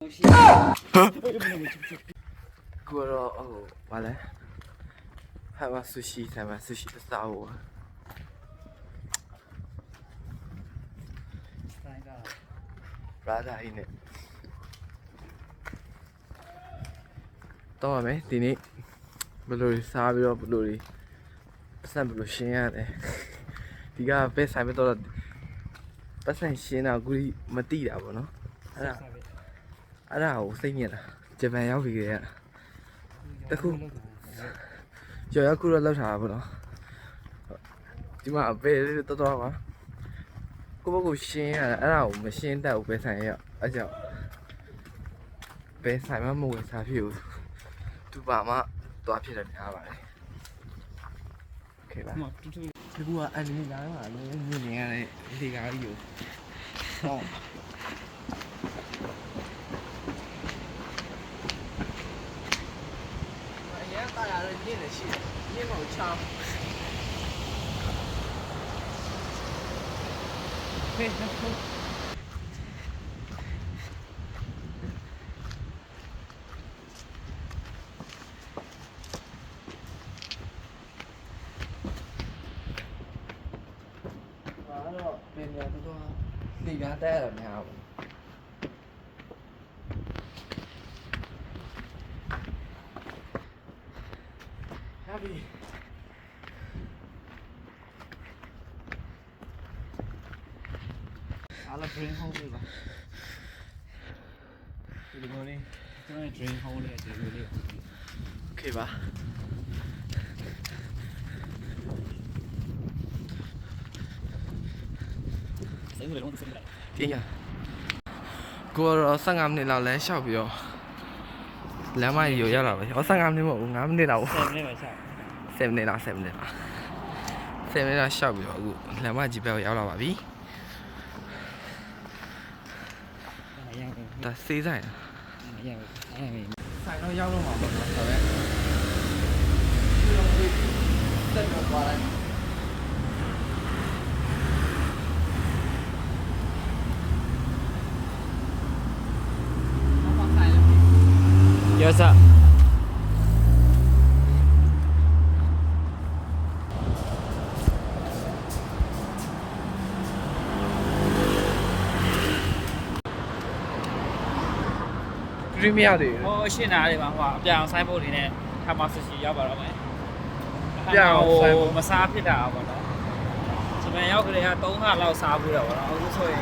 ကိုတော့ဟိုဘာလဲဟာမဆူရှီဆိုင်မှာဆူရှီစားဖို့ရာဒါအင်းနဲ့တော့ရမယ်ဒီနေ့ဘယ်လိုစားပြီးတော့ဘယ်လိုပတ်စံဘယ်လိုရှင်းရတယ်ဒီကပဲဆိုင်မဲ့တော့ပတ်စံရှင်းတာကူမတိတာပေါ့နော်အဲ့ဒါကိုစိတ်ညစ်တာဂျပန်ရောက်ပြီးကြရတခုကျော်ရခုတော့လောက်ထားတာပေါ့နော်ဒီမှာပဲတော်တော်ပါကိုဘကိုရှင်းရတာအဲ့ဒါကိုမရှင်းတတ်ဘူးပဲဆိုင်ရအဲ့ကြောင့်ပဲဆိုင်မှမဝင်စားဖြစ်ဘူးသူပါမှသွားဖြစ်တယ်များပါတယ်โอเคပါဒီကူကအန်နီလာတော့လည်းမြင်နေရတဲ့ဒီကားကြီးကိုဟော大家都念得起，念好强。嘿，完了，别别多多，你家带了没有？好了 ，drink hole 对吧？这里面呢，这边 drink hole 呢，这里面。可以吧？天呀！过了3年了，来小表，2万有要了呗？我3年冇，5年了。7年啦，7年啦，小表個2萬幾表有啦吧？比。但死在。ဆိုင်တော့ရောက်တော့မှာပေါ့နော်ဒါပဲဒီလိုမျိုးတက်တော့သွားလိုက်有啥မရသေးဘူး။ဟိုရှင်းတာလေးပါဟိုအပြောင်ဆိုင်ဖို့နေနဲ့ခါမဆူရှီရောက်ပါတော့မယ်။ပြောင်ဆိုင်ဖို့မစားဖြစ်တာပေါ့နော်။ဒီမှာရောက်ကြတဲ့က3ခါလောက်စားဘူးတော့ပေါ့နော်။အခုဆိုရင်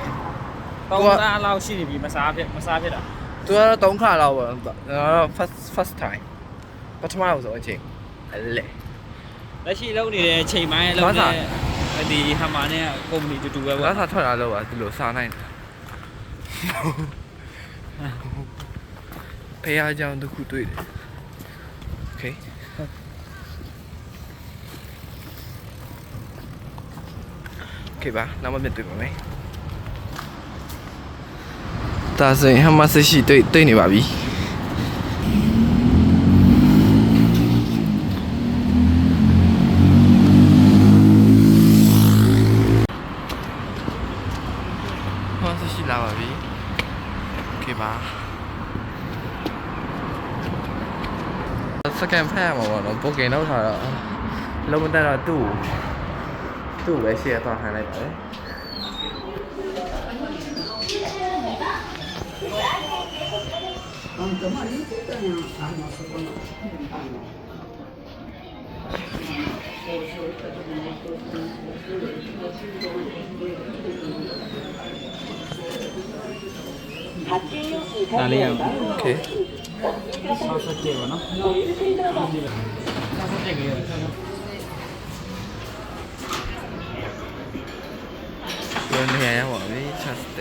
3ခါလောက်ရှိနေပြီမစားဖြစ်တာ။ तू ကတော့3ခါလောက်ပေါ့။တော့ first time ပထမဆုံးအချိန်လက်ရှိလုံးနေတဲ့အချိန်ပိုင်းလုံးနဲ့ဒီဟာမာနဲ့ကုမ္ပဏီတူပဲပေါ့။ငါစားထွက်လာလို့ပါဒီလိုစားနိုင်တယ်။ဖေးအားကြောင့်တစ်ခုတွေ့တယ်โอเคโอเคပါနောက်မှပြန်တွေ့ပါမယ်ဒါဆိုရင်ဟမဆရှိတွေ့နေပါပြီဟမဆရှိလာပါပြီโอเคပါစကန်ဖက်မှာပေါ့နော်ပိုကင်တော့ထားတော့လုံးမတက်တော့သူ့ပဲရှေ့သွားခိုင်းလိုက်ပါလေဒါလေးရအောင်โอเค60ပါနော်60ကြီးရတော့နေရပါပြီ60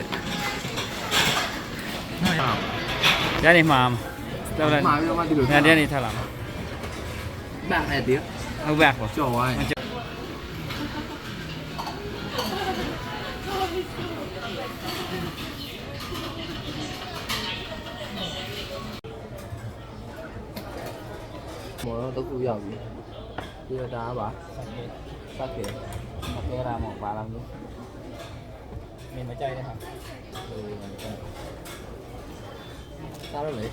ညနေမှာတော့လည်းမှာပြီးတော့မှဒီလိုညနေထပ်လာမှာဘက်အဲ့ဒီဟုတ်ဘက်ပေါ့ကြော်သွားရင်မောတော့တစ်ခုရောက်ပြီပြီးတော့ဒါကပါစက်ကေရာမောပါလာမျိုးမင်းမကြိုက်တဲ့ဟာ စားရမယ်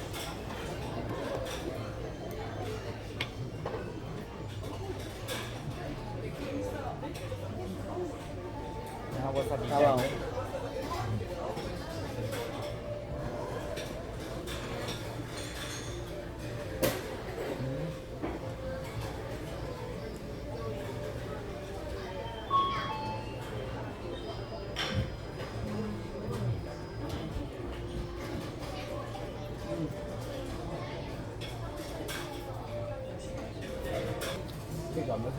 ဝါဆာဘီ စားပါဦးဒီကမှာဝ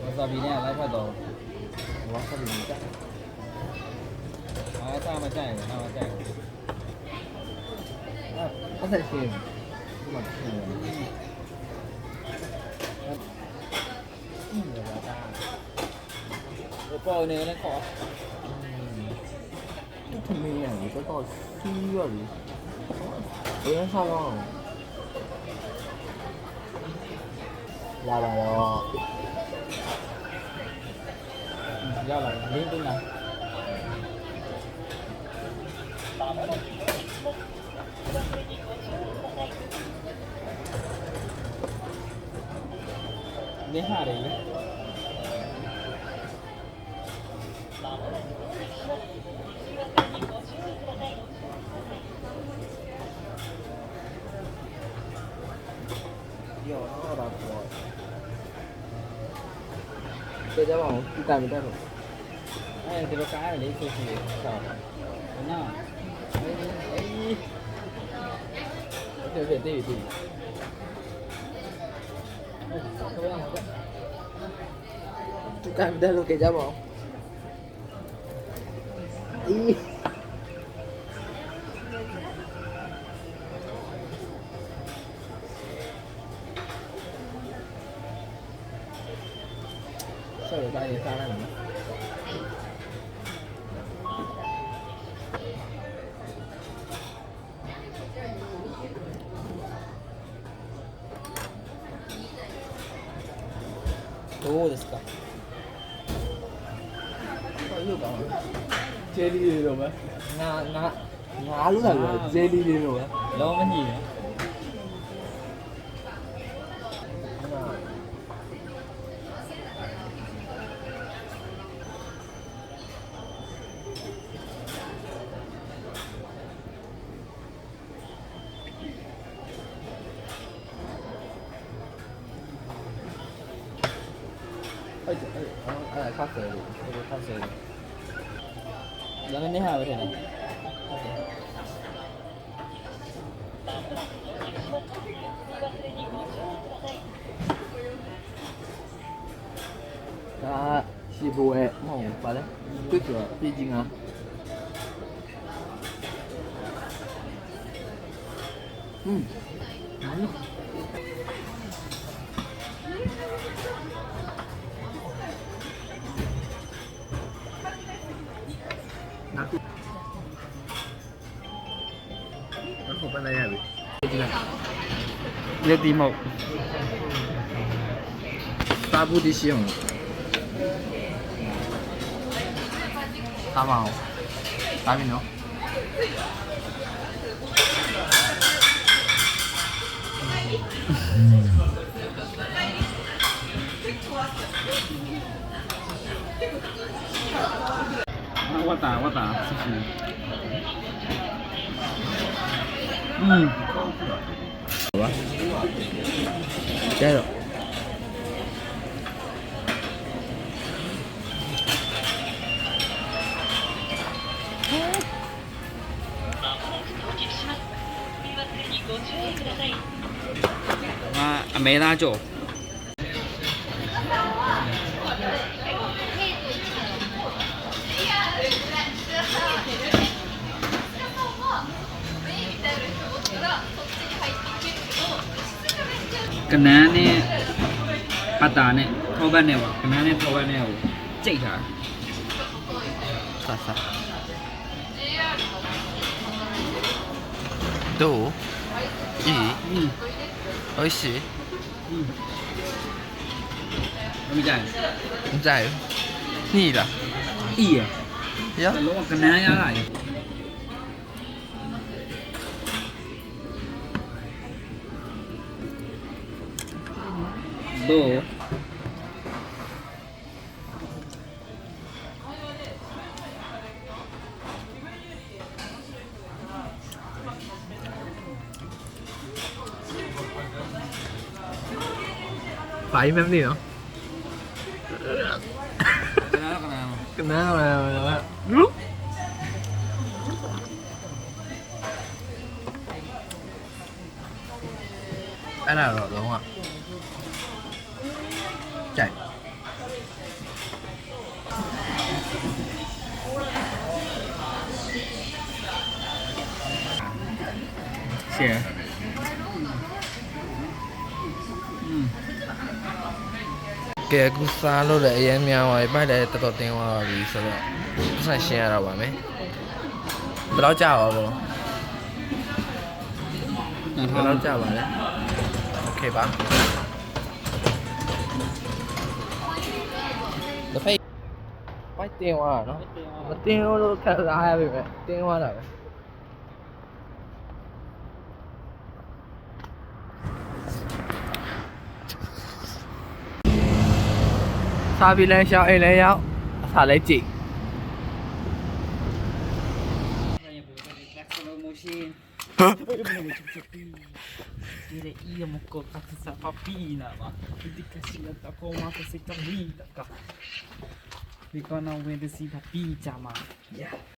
ါဆာဘီနဲ့လိုက်ဖက်တော့ ဝါဆာဘီနဲ့ အားစားမကြိုက်ဘူးအားမကြိုက်ဘူး အဲ့ဒါရှင်းဒီမှာရှင်းတယ် ပေါ်နေနဲ့ခေါ် ထမင်းရတယ်တော့စီးရလေဘယ်ဆောင်အောင်လာပါတော့ ရလာလင်းတင်လာနေဟာတယ်လေ ရောတော့တော့ကျေကြပါဦးဒီကံမတက်တော့ အဲဒီလိုကားလေးဆိုစီဆောက်နော်အေး โอเคတည်တည် ဆောက်ရအောင် ဒီကံမတက်လို့ကြပါဦးအီးဆောက်ရတိုင်းစားလိုက်မယ် どうですかဂျယ်လီလေးတော့မယ်ငါလို့လာလို့ဂျယ်လီလေးတော့မယ် လုံးမညိနဲ့ အဲ့ခါဆယ်လို့ ဒီဖတ်စေလည်းနေဟာပဲတယ်နော် ဒါရှီဘိုရဲ့မဟုတ်ပါလေတွေ့ကြပြည်ကြီးငါနောက်ပန်းလိုက်ရပြီဒီလား လက်ဒီမောက် စားဖို့တရှိအောင်စားပါအောင်စားပြီနော် ဝတ်တာဆူဆူ好吧接着အမဲသားကြော်ကနန်းနဲ့ပတ်တာနဲ့ထောပတ်နဲ့ပေါ့ကနန်းနဲ့ထောပတ်နဲ့ကိုကြိတ်ထား啥都一美味しいမကြိုက် မကြိုက်ဘူးညှိလား အီးရ ရော လုံးဝကနန်းရလာတယ်どうဘာကြီးမသိနော် ကနန်းကနန်း ကနန်းလာအဲ့ဒါတော့လုံးဝကြိုက်ရှယ်ကဲကူစားလို့လည်းအရင်များသွားပြီပိုက်လည်းတော်တော်တင်းသွားပါပြီဆိုတော့ပတ်စံရှင်းရတော့ပါမယ်ဘယ်တော့ကြာပါဘောဘယ်တော့ကြာပါလဲโอเคပါတစ်ဖိတ်ပိုက်တင်းသွားတာနော်မတင်းလို့ခံစားရပြီပဲတင်းသွားတာပဲစားပြီးလဲရှောင်းအိမ်လဲရောက်အစားလဲကြည့် Dire io mo cocca questa papina, ma vedi che si la come che si capita. Dicono vedi si papita, ma.